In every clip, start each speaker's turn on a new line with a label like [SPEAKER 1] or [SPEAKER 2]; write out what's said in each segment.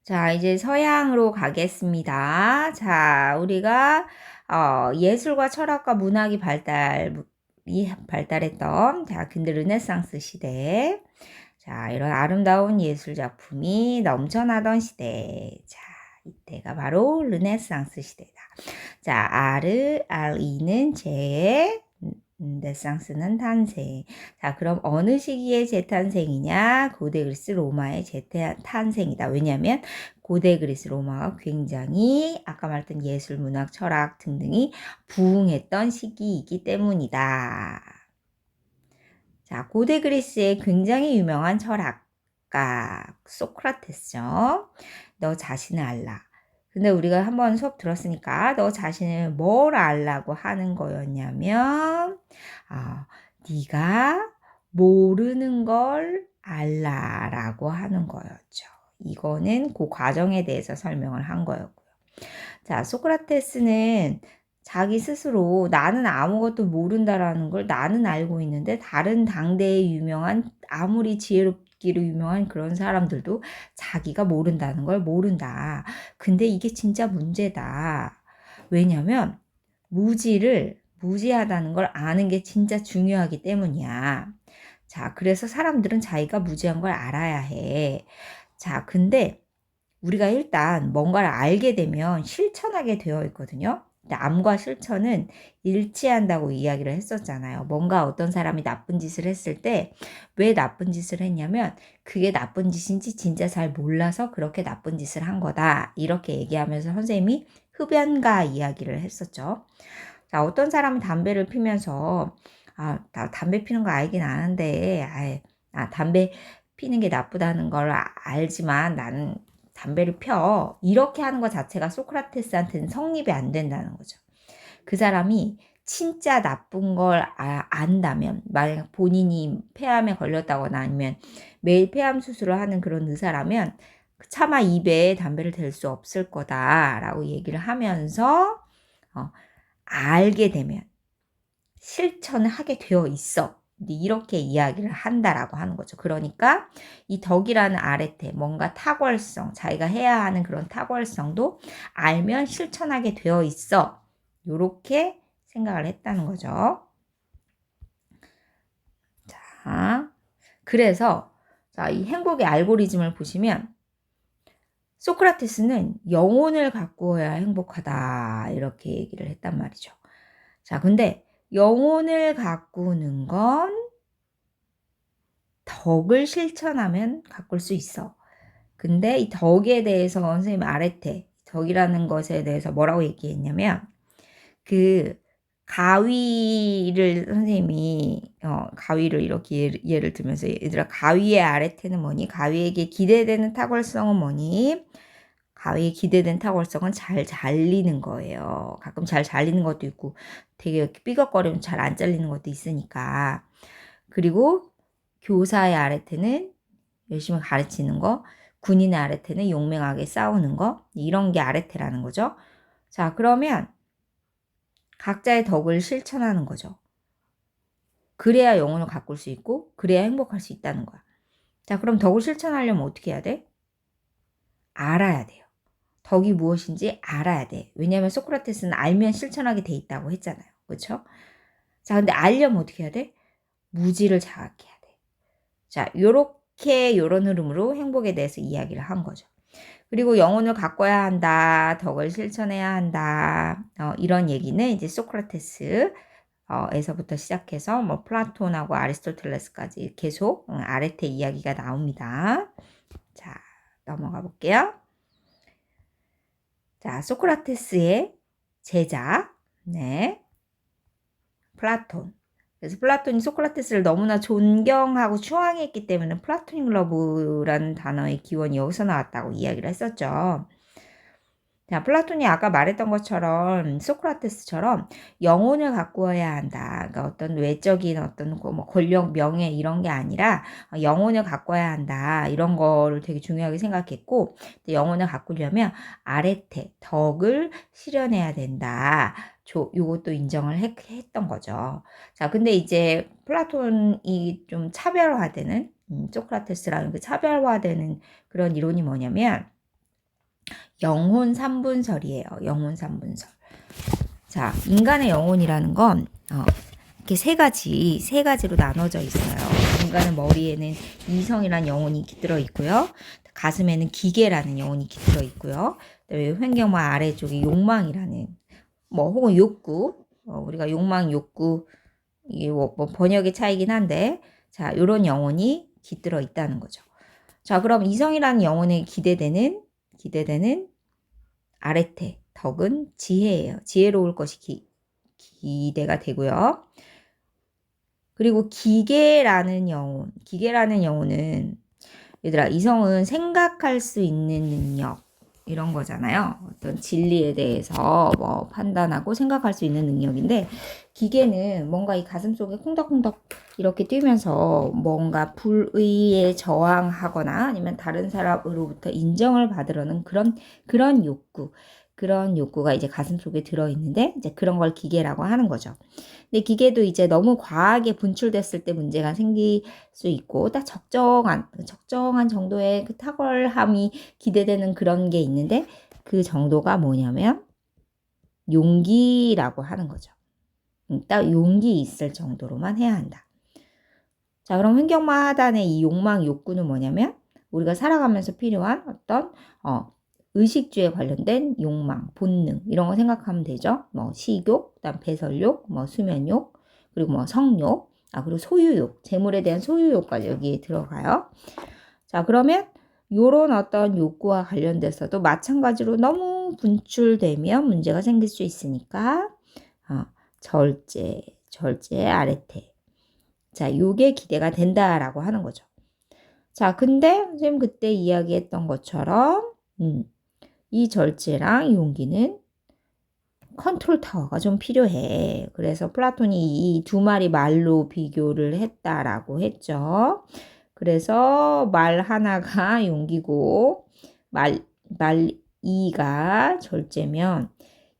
[SPEAKER 1] 자, 이제 서양으로 가겠습니다. 자, 우리가 예술과 철학과 문학이 발달했던 근대 르네상스 시대. 자, 이런 아름다운 예술 작품이 넘쳐나던 시대. 자, 이때가 바로 르네상스 시대다. 자, RE는 재, 르네상스는 탄생. 자, 그럼 어느 시기의 재탄생이냐? 고대 그리스 로마의 재탄생이다. 왜냐하면 고대 그리스 로마가 굉장히 아까 말했던 예술, 문학, 철학 등등이 부흥했던 시기이기 때문이다. 자, 고대 그리스의 굉장히 유명한 철학가 소크라테스죠. 너 자신을 알라. 근데 우리가 한번 수업 들었으니까 너 자신을 뭘 알라고 하는 거였냐면 네가 모르는 걸 알라라고 하는 거였죠. 이거는 그 과정에 대해서 설명을 한 거였고요. 자, 소크라테스는 자기 스스로 나는 아무것도 모른다라는 걸 나는 알고 있는데 다른 당대의 유명한 아무리 지혜롭기로 유명한 그런 사람들도 자기가 모른다는 걸 모른다. 근데 이게 진짜 문제다. 왜냐면 무지하다는 걸 아는 게 진짜 중요하기 때문이야. 자, 그래서 사람들은 자기가 무지한 걸 알아야 해. 자, 근데 우리가 일단 뭔가를 알게 되면 실천하게 되어 있거든요. 근데 암과 실천은 일치한다고 이야기를 했었잖아요. 뭔가 어떤 사람이 나쁜 짓을 했을 때 왜 나쁜 짓을 했냐면 그게 나쁜 짓인지 진짜 잘 몰라서 그렇게 나쁜 짓을 한 거다. 이렇게 얘기하면서 선생님이 흡연가 이야기를 했었죠. 자, 어떤 사람은 담배를 피면서 나 담배 피는 거 알긴 아는데 담배 피는 게 나쁘다는 걸 알지만 나는 담배를 펴. 이렇게 하는 것 자체가 소크라테스한테는 성립이 안 된다는 거죠. 그 사람이 진짜 나쁜 걸 안다면, 만약 본인이 폐암에 걸렸다거나 아니면 매일 폐암 수술을 하는 그런 의사라면 차마 입에 담배를 댈 수 없을 거다라고 얘기를 하면서 알게 되면 실천을 하게 되어 있어. 이렇게 이야기를 한다라고 하는 거죠. 그러니까 이 덕이라는 아래테 뭔가 탁월성, 자기가 해야 하는 그런 탁월성도 알면 실천하게 되어 있어. 이렇게 생각을 했다는 거죠. 자, 그래서 이 행복의 알고리즘을 보시면 소크라테스는 영혼을 가꾸어야 행복하다 이렇게 얘기를 했단 말이죠. 자, 근데 영혼을 가꾸는 건 덕을 실천하면 가꿀 수 있어. 근데 이 덕에 대해서 선생님 아래테 덕이라는 것에 대해서 뭐라고 얘기했냐면 그 가위를 선생님이 가위를 이렇게 예를 들면서 얘들아 가위의 아래테는 뭐니? 가위에게 기대되는 탁월성은 뭐니? 가위에 기대된 탁월성은 잘 잘리는 거예요. 가끔 잘 잘리는 것도 있고 되게 삐걱거리면 잘 안 잘리는 것도 있으니까. 그리고 교사의 아래테는 열심히 가르치는 거, 군인의 아래테는 용맹하게 싸우는 거, 이런 게 아래테라는 거죠. 자, 그러면 각자의 덕을 실천하는 거죠. 그래야 영혼을 가꿀 수 있고, 그래야 행복할 수 있다는 거야. 자, 그럼 덕을 실천하려면 어떻게 해야 돼? 알아야 돼요. 덕이 무엇인지 알아야 돼. 왜냐하면 소크라테스는 알면 실천하게 돼 있다고 했잖아요. 그렇죠? 자, 근데 알려면 어떻게 해야 돼? 무지를 자각해야 돼. 자, 요런 흐름으로 행복에 대해서 이야기를 한 거죠. 그리고 영혼을 가꿔야 한다, 덕을 실천해야 한다, 이런 얘기는 이제 소크라테스 에서부터 시작해서 뭐 플라톤하고 아리스토텔레스까지 계속 아레테 이야기가 나옵니다. 자, 넘어가 볼게요. 자, 소크라테스의 제자, 네, 플라톤. 그래서 플라톤이 소크라테스를 너무나 존경하고 추앙했기 때문에 플라토닉 러브라는 단어의 기원이 여기서 나왔다고 이야기를 했었죠. 자, 플라톤이 아까 말했던 것처럼 소크라테스처럼 영혼을 가꾸어야 한다. 그러니까 어떤 외적인 어떤 뭐 권력, 명예 이런 게 아니라 영혼을 가꿔야 한다. 이런 거를 되게 중요하게 생각했고 영혼을 가꾸려면 아레테, 덕을 실현해야 된다. 요것도 인정을 했던 거죠. 자, 근데 이제 플라톤이 좀 차별화되는 소크라테스라는 그 차별화되는 그런 이론이 뭐냐면 영혼 3분설이에요. 영혼 3분설. 자, 인간의 영혼이라는 건 이렇게 세 가지로 나눠져 있어요. 인간은 머리에는 이성이라는 영혼이 깃들어 있고요. 가슴에는 기계라는 영혼이 깃들어 있고요. 그다음에 횡격막 아래쪽에 욕망이라는 혹은 욕구, 우리가 욕망, 욕구, 이게 뭐 번역의 차이긴 한데, 자, 요런 영혼이 깃들어 있다는 거죠. 자, 그럼 이성이라는 영혼에 기대되는 아래태, 덕은 지혜예요. 지혜로울 것이 기대가 되고요. 그리고 기계라는 영혼은 얘들아, 이성은 생각할 수 있는 능력 이런 거잖아요. 어떤 진리에 대해서 판단하고 생각할 수 있는 능력인데, 기계는 뭔가 이 가슴 속에 콩닥콩닥 이렇게 뛰면서 뭔가 불의에 저항하거나 아니면 다른 사람으로부터 인정을 받으려는 그런 욕구가 이제 가슴 속에 들어있는데, 이제 그런 걸 기계라고 하는 거죠. 근데 기계도 이제 너무 과하게 분출됐을 때 문제가 생길 수 있고, 딱 적정한 정도의 그 탁월함이 기대되는 그런 게 있는데, 그 정도가 뭐냐면 용기라고 하는 거죠. 딱 용기 있을 정도로만 해야 한다. 자, 그럼 횡격막 하단의 이 욕망, 욕구는 뭐냐면 우리가 살아가면서 필요한 어떤 의식주에 관련된 욕망, 본능 이런 거 생각하면 되죠. 식욕, 그다음 배설욕, 수면욕, 그리고 성욕, 그리고 소유욕, 재물에 대한 소유욕까지 여기에 들어가요. 자, 그러면 요런 어떤 욕구와 관련돼서도 마찬가지로 너무 분출되면 문제가 생길 수 있으니까 절제, 아래태. 자, 요게 기대가 된다라고 하는 거죠. 자, 근데 선생님 그때 이야기했던 것처럼 이 절제랑 용기는 컨트롤 타워가 좀 필요해. 그래서 플라톤이 이 두 마리 말로 비교를 했다라고 했죠. 그래서 말 하나가 용기고 말 2가 절제면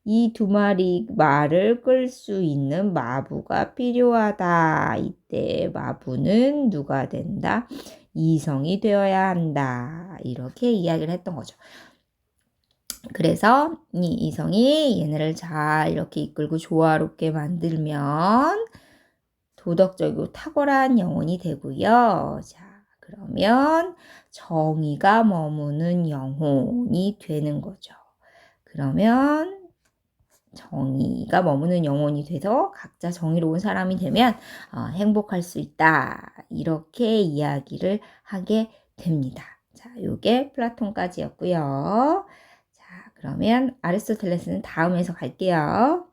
[SPEAKER 1] 이 두 마리 말을 끌 수 있는 마부가 필요하다. 이때 마부는 누가 된다? 이성이 되어야 한다. 이렇게 이야기를 했던 거죠. 그래서 이 이성이 얘네를 잘 이렇게 이끌고 조화롭게 만들면 도덕적이고 탁월한 영혼이 되고요. 자, 그러면 정의가 머무는 영혼이 되는 거죠. 그러면 정의가 머무는 영혼이 돼서 각자 정의로운 사람이 되면 행복할 수 있다. 이렇게 이야기를 하게 됩니다. 자, 요게 플라톤까지였고요. 자, 그러면 아리스토텔레스는 다음에서 갈게요.